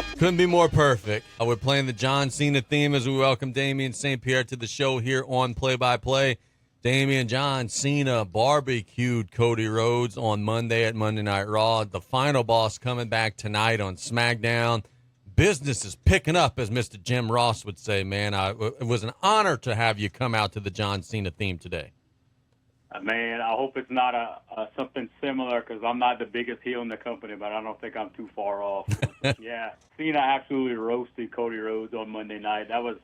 job. Couldn't be more perfect. We're playing the John Cena theme as we welcome Damien St.Pierre to the show here on Play by Play. Damien, John Cena barbecued Cody Rhodes on Monday at Monday Night Raw. The final boss coming back tonight on SmackDown. Business is picking up, as Mr. Jim Ross would say, man. It was an honor to have you come out to the John Cena theme today. Man, I hope it's not something similar because I'm not the biggest heel in the company, but I don't think I'm too far off. Yeah, Cena absolutely roasted Cody Rhodes on Monday night. That was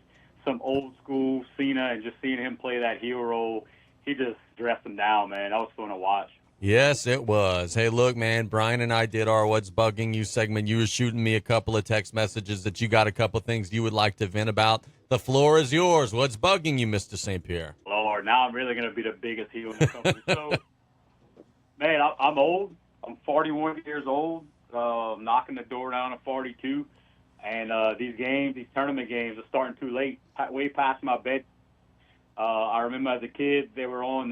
some old school Cena, and just seeing him play that heel role, he just dressed him down, man. That was fun to watch. Yes, it was. Hey, look, man, Brian and I did our What's Bugging You segment. You were shooting me a couple of text messages that you got a couple things you would like to vent about. The floor is yours. What's bugging you, Mr. St. Pierre? Lord, now I'm really going to be the biggest heel in the company. So, man, I'm old. I'm 41 years old, knocking the door down at 42. And these tournament games are starting too late, way past my bed. I remember as a kid, they were on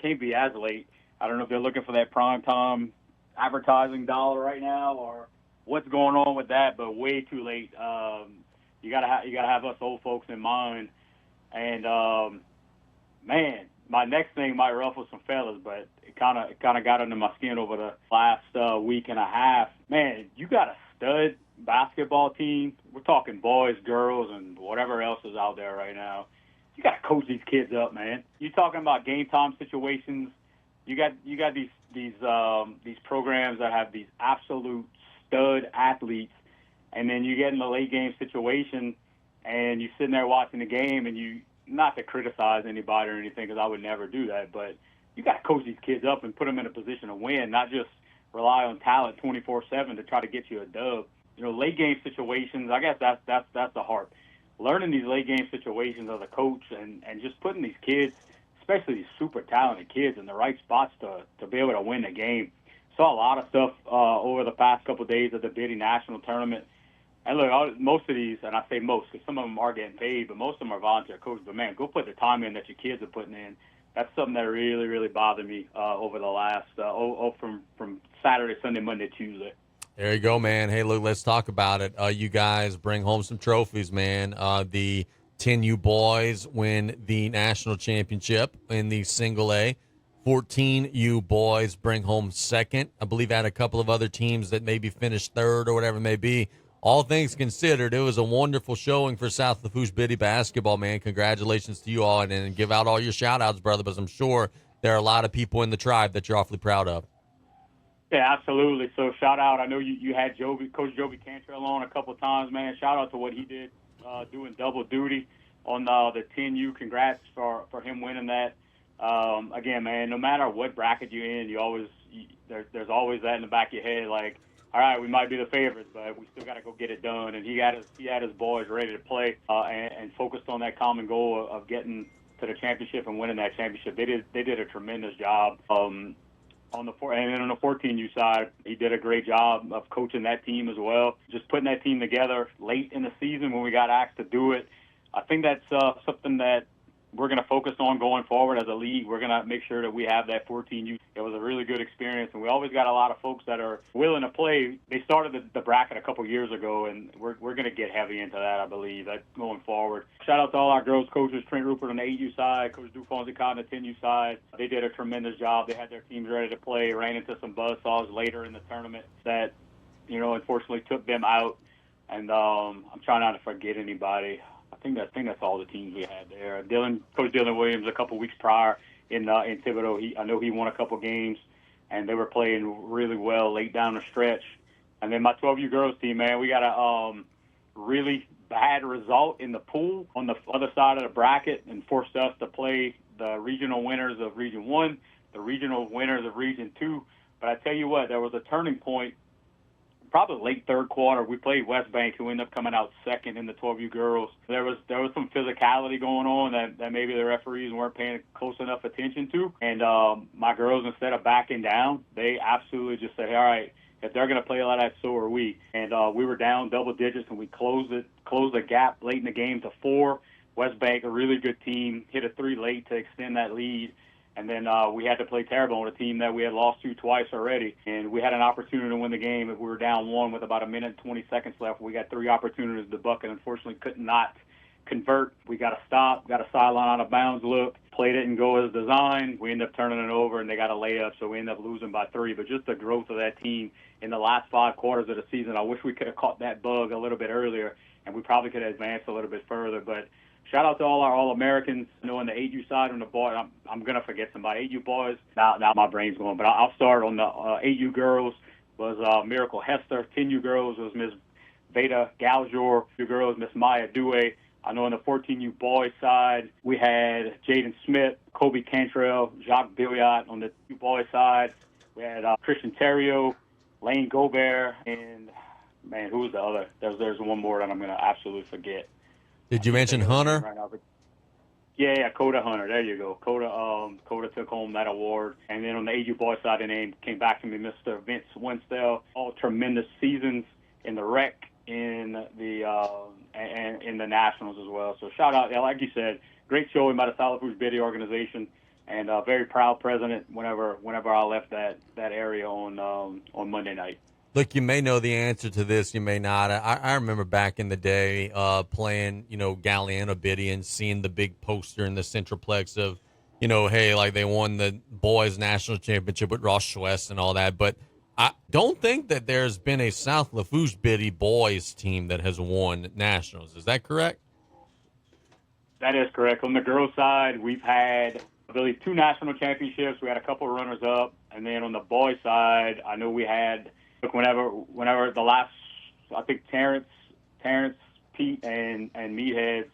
can't be as late. I don't know if they're looking for that primetime advertising dollar right now or what's going on with that, but way too late. You gotta have us old folks in mind. And man, my next thing might ruffle some feathers, but it kind of got under my skin over the last week and a half. Man, you got a stud basketball team. We're talking boys, girls, and whatever else is out there right now. You got to coach these kids up, man. You're talking about game time situations. You got these programs that have these absolute stud athletes, and then you get in the late game situation, and you're sitting there watching the game, and you, not to criticize anybody or anything, because I would never do that, but you got to coach these kids up and put them in a position to win, not just rely on talent 24/7 to try to get you a dub. You know, late game situations, I guess that's the heart. Learning these late game situations as a coach and just putting these kids, especially these super talented kids, in the right spots to be able to win the game. Saw a lot of stuff over the past couple of days of the Biddy National Tournament. And look, most of these, and I say most because some of them are getting paid, but most of them are volunteer coaches. But, man, go put the time in that your kids are putting in. That's something that really, really bothered me over the last from Saturday, Sunday, Monday, Tuesday. There you go, man. Hey, look, let's talk about it. You guys bring home some trophies, man. The 10U boys win the national championship in the single A. 14U boys bring home second. I believe I had a couple of other teams that maybe finished third or whatever it may be. All things considered, it was a wonderful showing for South Lafourche Biddy Basketball, man. Congratulations to you all, and give out all your shout-outs, brother, because I'm sure there are a lot of people in the tribe that you're awfully proud of. Yeah, absolutely. So shout out. I know you had Coach Joby Cantrell on a couple of times, man. Shout out to what he did doing double duty on the 10U. Congrats for him winning that. Again, man, no matter what bracket you're in, there's always that in the back of your head, like, all right, we might be the favorites, but we still got to go get it done. And he had his boys ready to play and focused on that common goal of getting to the championship and winning that championship. They did a tremendous job. On the 14U side, he did a great job of coaching that team as well. Just putting that team together late in the season when we got asked to do it. I think that's something that we're going to focus on going forward as a league. We're going to make sure that we have that 14U. It was a really good experience, and we always got a lot of folks that are willing to play. They started the bracket a couple years ago, and we're going to get heavy into that, I believe, going forward. Shout out to all our girls coaches, Trent Rupert on the 8U side, Coach Dufonzi on the 10U side. They did a tremendous job. They had their teams ready to play, ran into some buzzsaws later in the tournament that, unfortunately took them out. And I'm trying not to forget anybody. I think that's all the teams we had there. Coach Dylan Williams, a couple weeks prior in Thibodaux, I know he won a couple games, and they were playing really well late down the stretch. And then my 12U girls team, man, we got a really bad result in the pool on the other side of the bracket and forced us to play the regional winners of Region 1, the regional winners of Region 2. But I tell you what, there was a turning point. Probably late third quarter, we played West Bank, who ended up coming out second in the 12U girls. There was some physicality going on that maybe the referees weren't paying close enough attention to. And my girls, instead of backing down, they absolutely just said, all right, if they're going to play like that, so are we. And we were down double digits, and we closed the gap late in the game to 4. West Bank, a really good team, hit a 3 late to extend that lead. And then we had to play Terrebonne, a team that we had lost to twice already. And we had an opportunity to win the game if we were down 1 with about a minute and 20 seconds left. We got 3 opportunities to bucket. Unfortunately, could not convert. We got a stop, got a sideline out of bounds look, play didn't go as designed. We ended up turning it over, and they got a layup, so we ended up losing by 3. But just the growth of that team in the last 5 quarters of the season, I wish we could have caught that bug a little bit earlier, and we probably could have advanced a little bit further. But shout out to all our All-Americans. You know, on the 8U side, on the boy, I'm going to forget somebody. 8U boys, now my brain's going, but I'll start on the 8U girls was Miracle Hester. 10U girls was Miss Veda Galjor. 2 girls, Miss Maya Due. I know on the 14U boys side, we had Jaden Smith, Kobe Cantrell, Jacques Billiot. On the 2 boys side, we had Christian Terrio, Lane Gobert, and, man, who was the other? There's one more that I'm going to absolutely forget. Did you mention Hunter? Right now, yeah, Coda Hunter. There you go. Coda took home that award. And then on the AU boys side, the name came back to me, Mr. Vince Winstell. All tremendous seasons in the rec, in the and in the Nationals as well. So shout out, like you said, great showing by the South Lafourche Biddy organization, and very proud president whenever I left that area on Monday night. Look, you may know the answer to this, you may not. I remember back in the day playing, Galliano Biddy and seeing the big poster in the Centralplex of, hey, like they won the boys national championship with Ross Schwest and all that. But I don't think that there's been a South Lafourche Biddy boys team that has won nationals. Is that correct? That is correct. On the girls' side, we've had, I believe, 2 national championships. We had a couple of runners-up. And then on the boys' side, I know we had, whenever the last, I think Terrence, Pete, and Meathead's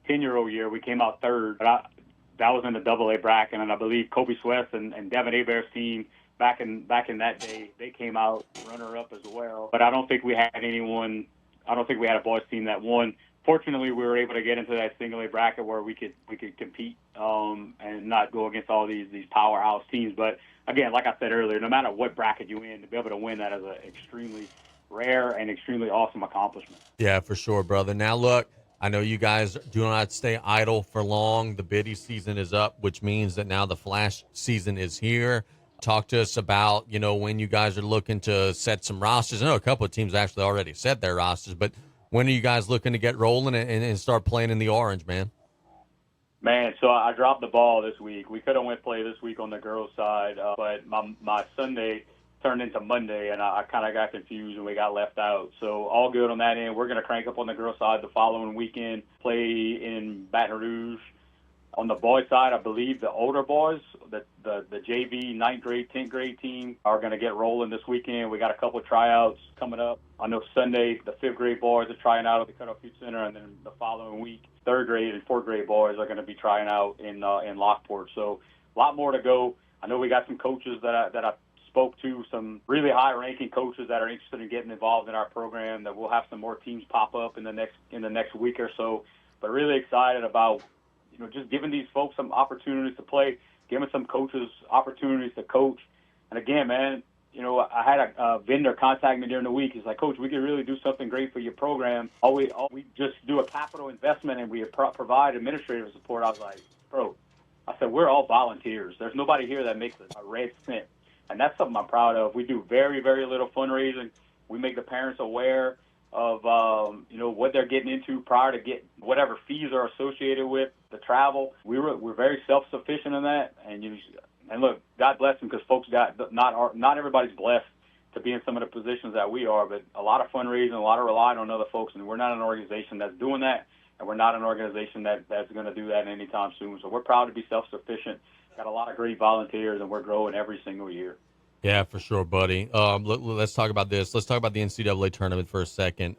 10-year-old year, we came out 3rd. But that was in the AA bracket. And I believe Kobe Swest and Devin Abear's team, back in that day, they came out runner-up as well. But I don't think we had a boys team that won. Fortunately, we were able to get into that single A bracket where we could compete and not go against all these powerhouse teams. But again, like I said earlier, no matter what bracket you in, to be able to win that is an extremely rare and extremely awesome accomplishment. Yeah, for sure, brother. Now, look, I know you guys do not stay idle for long. The Biddy season is up, which means that now the Flash season is here. Talk to us about, when you guys are looking to set some rosters. I know a couple of teams actually already set their rosters, but when are you guys looking to get rolling and start playing in the orange, man? Man, so I dropped the ball this week. We could have went play this week on the girls' side, but my Sunday turned into Monday, and I kind of got confused and we got left out. So all good on that end. We're going to crank up on the girls' side the following weekend, play in Baton Rouge. On the boys' side, I believe the older boys, the JV 9th grade, 10th grade team are going to get rolling this weekend. We got a couple of tryouts coming up. I know Sunday the 5th grade boys are trying out at the Cutoff Youth Center, and then the following week, 3rd grade and 4th grade boys are going to be trying out in Lockport. So a lot more to go. I know we got some coaches that I spoke to, some really high-ranking coaches that are interested in getting involved in our program. That we'll have some more teams pop up in the next week or so. But really excited about just giving these folks some opportunities to play, giving some coaches opportunities to coach. And again, man, I had a vendor contact me during the week. He's like, Coach, we could really do something great for your program. All we just do a capital investment and we provide administrative support. I was like, bro, I said, we're all volunteers. There's nobody here that makes a red cent. And that's something I'm proud of. We do very, very little fundraising. We make the parents aware of what they're getting into prior to get whatever fees are associated with the travel. We're very self-sufficient in that, and look, God bless them, because folks not everybody's blessed to be in some of the positions that we are, but a lot of fundraising, a lot of relying on other folks, and we're not an organization that's doing that, and we're not an organization that's going to do that anytime soon. So we're proud to be self-sufficient. Got a lot of great volunteers, and we're growing every single year. Yeah, for sure, buddy. Let's talk about this. Let's talk about the NCAA tournament for a second.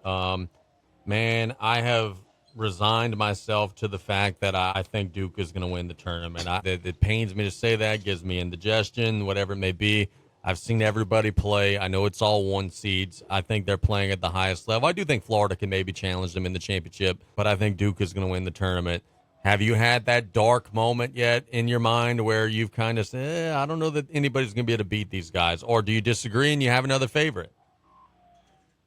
Man, I have resigned myself to the fact that I think Duke is going to win the tournament. It pains me to say that, gives me indigestion, whatever it may be. I've seen everybody play. I know it's all 1 seeds. I think they're playing at the highest level. I do think Florida can maybe challenge them in the championship, but I think Duke is going to win the tournament. Have you had that dark moment yet in your mind where you've kind of said, I don't know that anybody's going to be able to beat these guys? Or do you disagree and you have another favorite?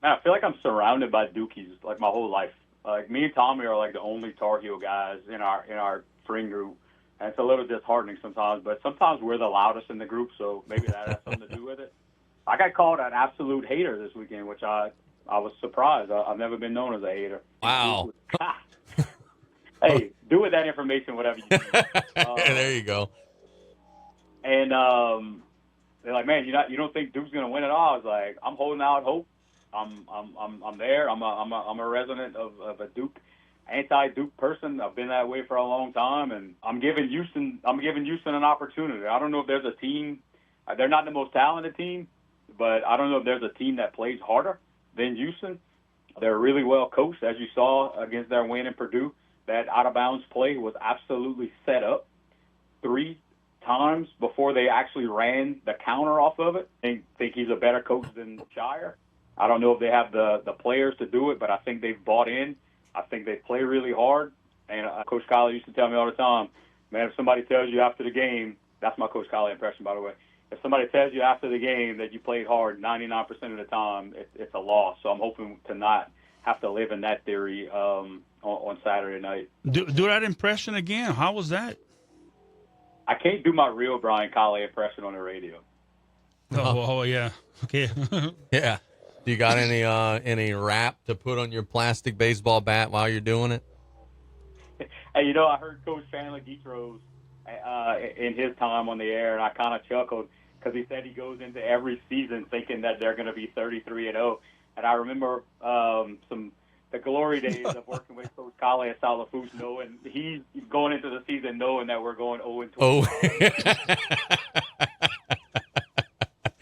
Man, I feel like I'm surrounded by Dukies like my whole life. Like me and Tommy are like the only Tar Heel guys in our friend group. And it's a little disheartening sometimes, but sometimes we're the loudest in the group, so maybe that has something to do with it. I got called an absolute hater this weekend, which I was surprised. I've never been known as a hater. Wow. Hey, do with that information whatever you do. There you go. And they're like, man, you don't think Duke's gonna win it all? I was like, I'm holding out hope. I'm there. I'm a resident of a Duke, anti-Duke person. I've been that way for a long time, and I'm giving Houston an opportunity. I don't know if there's a team. They're not the most talented team, but I don't know if there's a team that plays harder than Houston. They're really well coached, as you saw against their win in Purdue. That out-of-bounds play was absolutely set up 3 times before they actually ran the counter off of it. I think he's a better coach than Shire. I don't know if they have the players to do it, but I think they've bought in. I think they play really hard. And Coach Callais used to tell me all the time, man, if somebody tells you after the game, that's my Coach Callais impression, by the way. If somebody tells you after the game that you played hard 99% of the time, it's a loss. So I'm hoping to not have to live in that theory on Saturday night. Do that impression again. How was that? I can't do my real Brian Callais impression on the radio. Oh yeah. Okay. Yeah. Do you got any wrap to put on your plastic baseball bat while you're doing it? Hey, I heard Coach Chandler Guitros in his time on the air, and I kind of chuckled because he said he goes into every season thinking that they're going to be 33-0. And I remember the glory days of working with Coach Callais at South Lafourche, knowing he's going into the season knowing that we're going 0-20. Oh.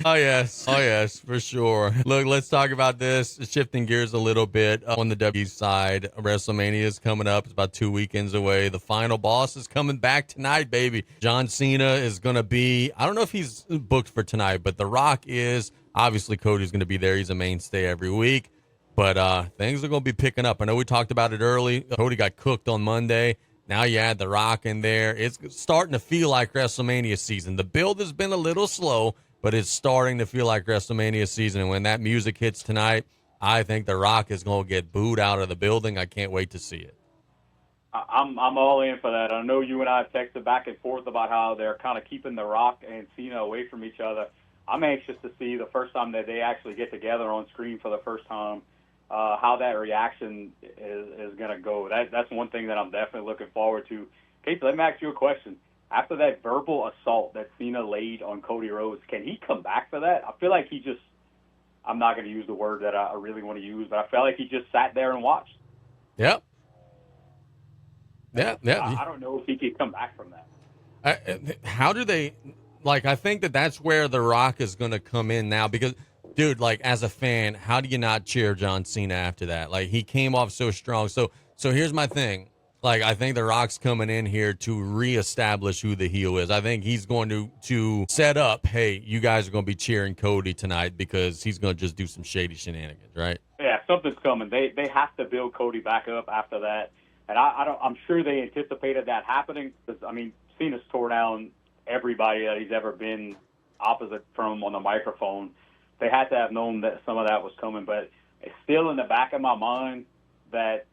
Oh, yes, for sure. Look, let's talk about this. Shifting gears a little bit on the W side. WrestleMania is coming up. It's about 2 weekends away. The final boss is coming back tonight, baby. John Cena is going to be, I don't know if he's booked for tonight, but The Rock is. Obviously, Cody's going to be there. He's a mainstay every week. But things are going to be picking up. I know we talked about it early. Cody got cooked on Monday. Now you add The Rock in there. It's starting to feel like WrestleMania season. The build has been a little slow, but it's starting to feel like WrestleMania season. And when that music hits tonight, I think The Rock is going to get booed out of the building. I can't wait to see it. I'm all in for that. I know you and I have texted back and forth about how they're kind of keeping The Rock and Cena away from each other. I'm anxious to see the first time that they actually get together on screen for the first time, how that reaction is going to go. That's one thing that I'm definitely looking forward to. Casey, let me ask you a question. After that verbal assault that Cena laid on Cody Rhodes, can he come back for that? I feel like he just, I'm not going to use the word that I really want to use, but I feel like he just sat there and watched. Yep. Yeah. I don't know if he could come back from that. How do they, I think that's where The Rock is going to come in now because, dude, as a fan, how do you not cheer John Cena after that? He came off so strong. So here's my thing. I think The Rock's coming in here to reestablish who the heel is. I think he's going to set up, hey, you guys are going to be cheering Cody tonight because he's going to just do some shady shenanigans, right? Yeah, something's coming. They have to build Cody back up after that. And I'm sure they anticipated that happening because, Cena's tore down everybody that he's ever been opposite from on the microphone. They had to have known that some of that was coming. But it's still in the back of my mind that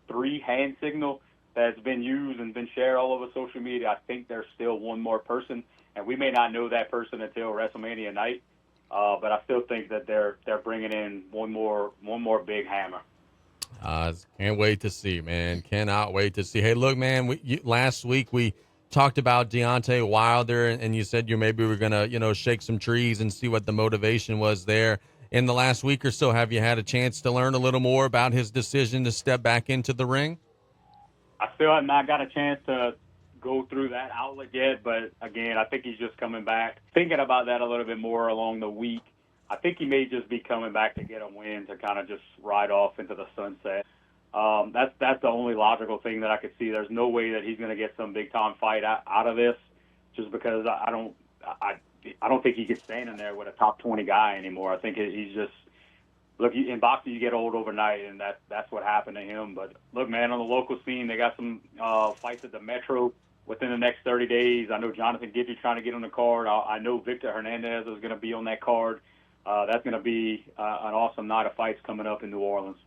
3-hand signal that's been used and been shared all over social media. I think there's still one more person, and we may not know that person until WrestleMania night. But I still think that they're bringing in one more big hammer. Can't wait to see, man. Cannot wait to see. Hey, look, man. Last week we talked about Deontay Wilder, and you said maybe we're gonna shake some trees and see what the motivation was there. In the last week or so, have you had a chance to learn a little more about his decision to step back into the ring? I still have not got a chance to go through that outlet yet, but again, I think he's just coming back. Thinking about that a little bit more along the week, I think he may just be coming back to get a win to kind of just ride off into the sunset. That's the only logical thing that I could see. There's no way that he's going to get some big time fight out of this, just because I don't think he can stand in there with a top 20 guy anymore. I think he's just. Look, in boxing, you get old overnight, and that's what happened to him. But, look, man, on the local scene, they got some fights at the Metro within the next 30 days. I know Jonathan Gidgey trying to get on the card. I know Victor Hernandez is going to be on that card. That's going to be an awesome night of fights coming up in New Orleans.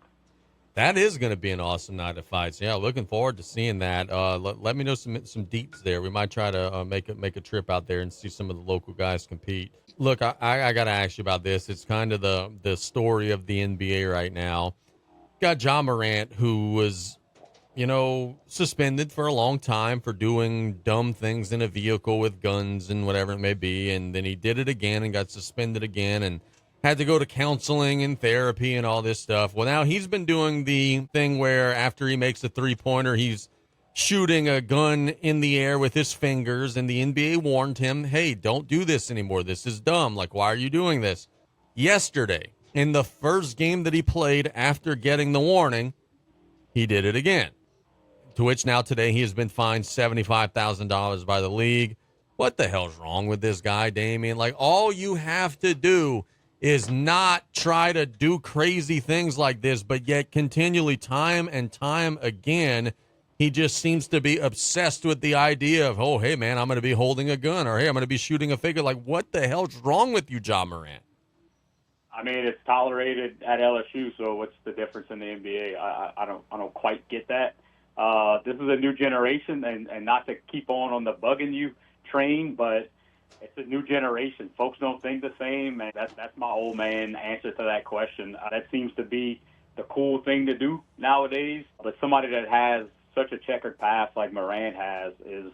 That is going to be an awesome night of fights. Yeah, looking forward to seeing that. Let me know some deets there. We might try to make a trip out there and see some of the local guys compete. Look, I got to ask you about this. It's kind of the story of the NBA right now. Got John Morant, who was, suspended for a long time for doing dumb things in a vehicle with guns and whatever it may be. And then he did it again and got suspended again and had to go to counseling and therapy and all this stuff. Well, now he's been doing the thing where after he makes a three-pointer, he's shooting a gun in the air with his fingers. And the NBA warned him, hey, don't do this anymore. This is dumb. Like, why are you doing this? Yesterday, in the first game that he played after getting the warning, he did it again. To which now today he has been fined $75,000 by the league. What the hell's wrong with this guy, Damien? Like, all you have to do is not try to do crazy things like this, but yet continually, time and time again, he just seems to be obsessed with the idea of, oh, hey, man, I'm going to be holding a gun, or hey, I'm going to be shooting a figure. Like, what the hell's wrong with you, John Morant? I mean, it's tolerated at LSU, so what's the difference in the NBA? I don't quite get that. This is a new generation, and not to keep on the bugging you train, but it's a new generation. Folks don't think the same, and that's my old man answer to that question. That seems to be the cool thing to do nowadays. But somebody that has such a checkered past like Morant has is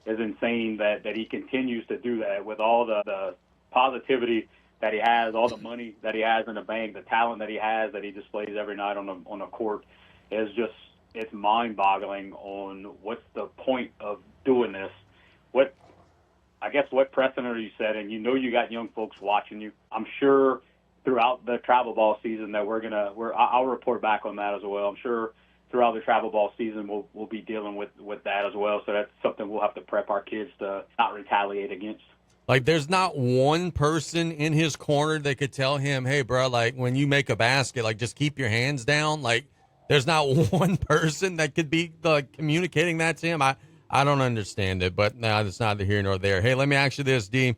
insane that he continues to do that with all the positivity that he has, all the money that he has in the bank, the talent that he has that he displays every night on the court is just, it's mind-boggling on what's the point of doing this. What precedent are you setting? You know you got young folks watching you. I'm sure throughout the travel ball season that I'll report back on that as well. I'm sure throughout the travel ball season we'll be dealing with that as well. So that's something we'll have to prep our kids to not retaliate against. Like, there's not one person in his corner that could tell him, hey, bro, like, when you make a basket, like, just keep your hands down. Like, there's not one person that could be communicating that to him. I don't understand it, but no, it's neither here nor there. Hey, let me ask you this, D.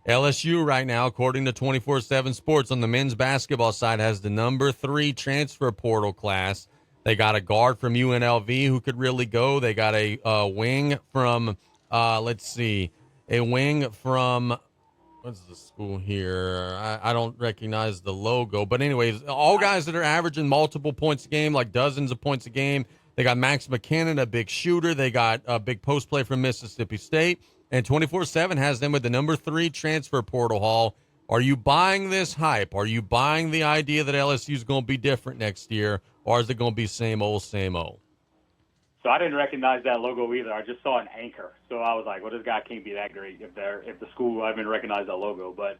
LSU right now, according to 24/7 Sports, on the men's basketball side, has the number 3 transfer portal class. They got a guard from UNLV who could really go. They got a wing from, a wing from, what's the school here? I don't recognize the logo. But anyways, all guys that are averaging multiple points a game, like dozens of points a game. They got Max McKinnon, a big shooter. They got a big post play from Mississippi State. And 24/7 has them with the number 3 transfer portal haul. Are you buying this hype? Are you buying the idea that LSU is going to be different next year? Or is it going to be same old, same old? So I didn't recognize that logo either. I just saw an anchor. So I was like, well, this guy can't be that great if the school I haven't recognized that logo. But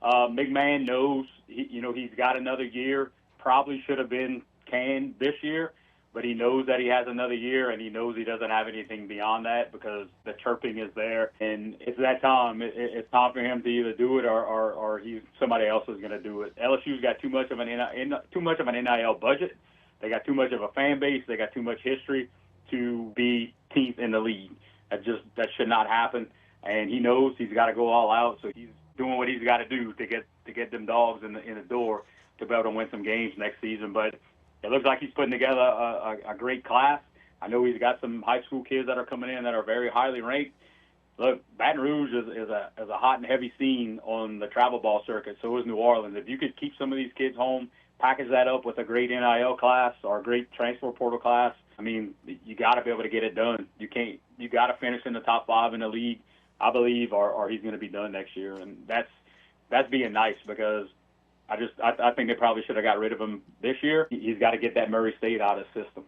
McMahon knows, he's got another year. Probably should have been canned this year. But he knows that he has another year, and he knows he doesn't have anything beyond that because the chirping is there. And it's that time. It's time for him to either do it or somebody else is going to do it. LSU's got too much of an NIL budget. They got too much of a fan base. They got too much history to be 10th in the league. That should not happen. And he knows he's got to go all out. So he's doing what he's got to do to get them dogs in the door to be able to win some games next season. But it looks like he's putting together a great class. I know he's got some high school kids that are coming in that are very highly ranked. Look, Baton Rouge is a hot and heavy scene on the travel ball circuit. So is New Orleans. If you could keep some of these kids home, package that up with a great NIL class or a great transfer portal class, I mean, you got to be able to get it done. You got to finish in the top 5 in the league, I believe, or he's going to be done next year. And that's being nice because I think they probably should have got rid of him this year. He's got to get that Murray State out of the system.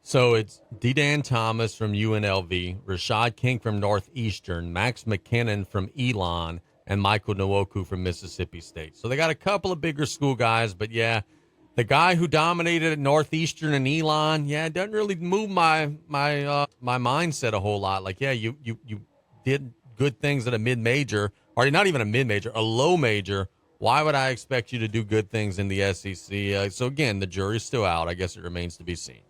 So it's D-Dan Thomas from UNLV, Rashad King from Northeastern, Max McKinnon from Elon, and Michael Nwoku from Mississippi State. So they got a couple of bigger school guys, but yeah, the guy who dominated at Northeastern and Elon, it doesn't really move my mindset a whole lot. Like, yeah, you did good things at a mid-major, or not even a mid-major, a low major. Why would I expect you to do good things in the SEC? So, again, the jury's still out. I guess it remains to be seen.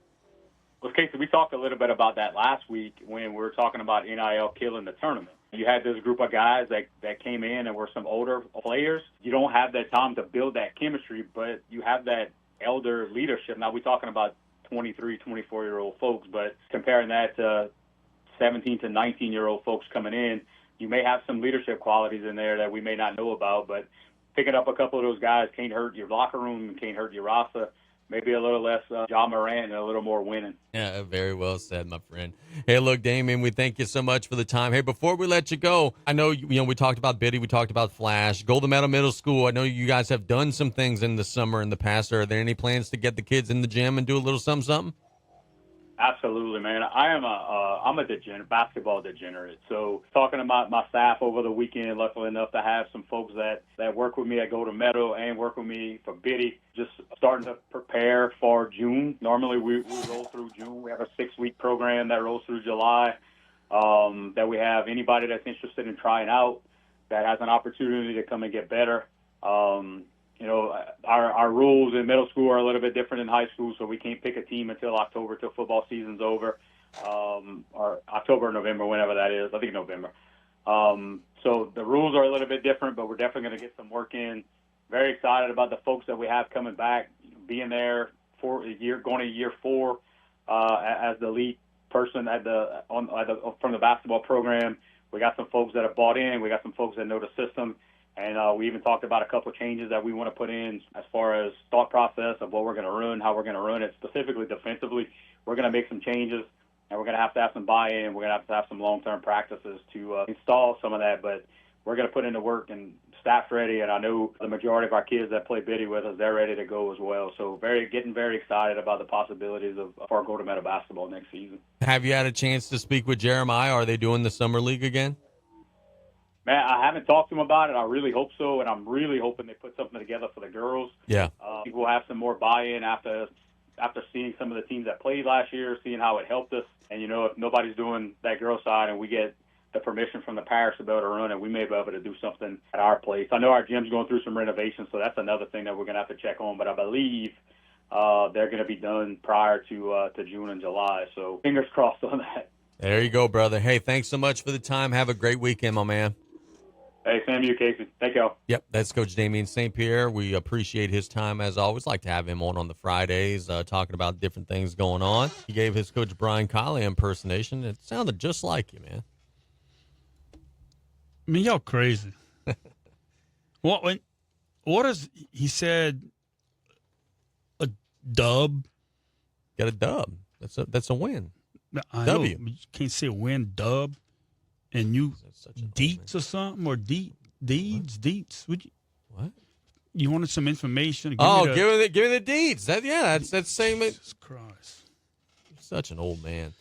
Well, Casey, we talked a little bit about that last week when we were talking about NIL killing the tournament. You had this group of guys that came in and were some older players. You don't have that time to build that chemistry, but you have that elder leadership. Now we're talking about 23, 24-year-old folks, but comparing that to 17 to 19-year-old folks coming in, you may have some leadership qualities in there that we may not know about, but picking up a couple of those guys can't hurt your locker room, can't hurt your roster. Maybe a little less John Moran and a little more winning. Yeah, very well said, my friend. Hey, look, Damien, we thank you so much for the time. Hey, before we let you go, I know, we talked about Biddy, we talked about Flash, Golden Meadow Middle School. I know you guys have done some things in the summer in the past. Are there any plans to get the kids in the gym and do a little something? Absolutely, man. I'm a basketball degenerate. So talking about my staff over the weekend, luckily enough to have some folks that work with me at Golden Meadow and work with me for Biddy, just starting to prepare for June. Normally we roll through June. We have a 6-week program that rolls through July, that we have anybody that's interested in trying out that has an opportunity to come and get better. Our rules in middle school are a little bit different than high school, so we can't pick a team until October, till football season's over, or October or November, whenever that is. I think November. So the rules are a little bit different, but we're definitely going to get some work in. Very excited about the folks that we have coming back, being there for a year, going to year 4 as the lead person from the basketball program. We got some folks that have bought in. We got some folks that know the system. And we even talked about a couple of changes that we want to put in as far as thought process of what we're going to run, how we're going to run it, specifically defensively. We're going to make some changes, and we're going to have some buy-in. We're going to have some long-term practices to install some of that. But we're going to put in the work, and staff's ready. And I know the majority of our kids that play Biddy with us, they're ready to go as well. So getting very excited about the possibilities of our Golden Meadow basketball next season. Have you had a chance to speak with Jeremiah? Are they doing the summer league again? Man, I haven't talked to them about it. I really hope so, and I'm really hoping they put something together for the girls. Yeah. We'll have some more buy-in after seeing some of the teams that played last year, seeing how it helped us. And, if nobody's doing that girls' side and we get the permission from the parish to be able to run it, we may be able to do something at our place. I know our gym's going through some renovations, so that's another thing that we're going to have to check on. But I believe they're going to be done prior to June and July. So fingers crossed on that. There you go, brother. Hey, thanks so much for the time. Have a great weekend, my man. Hey, Sam, you, Casey. Thank you. Yep, that's Coach Damien St.Pierre. We appreciate his time as always. Like to have him on the Fridays, talking about different things going on. He gave his Coach Brian Callais impersonation. It sounded just like you, man. I mean, y'all crazy. What is he said? A dub? Got a dub. That's a win. I W. know, you can't say win, dub. And you deets or something, or deets. Would you? What? You wanted some information? Give me the deeds. That's same. Jesus Christ! Such an old man.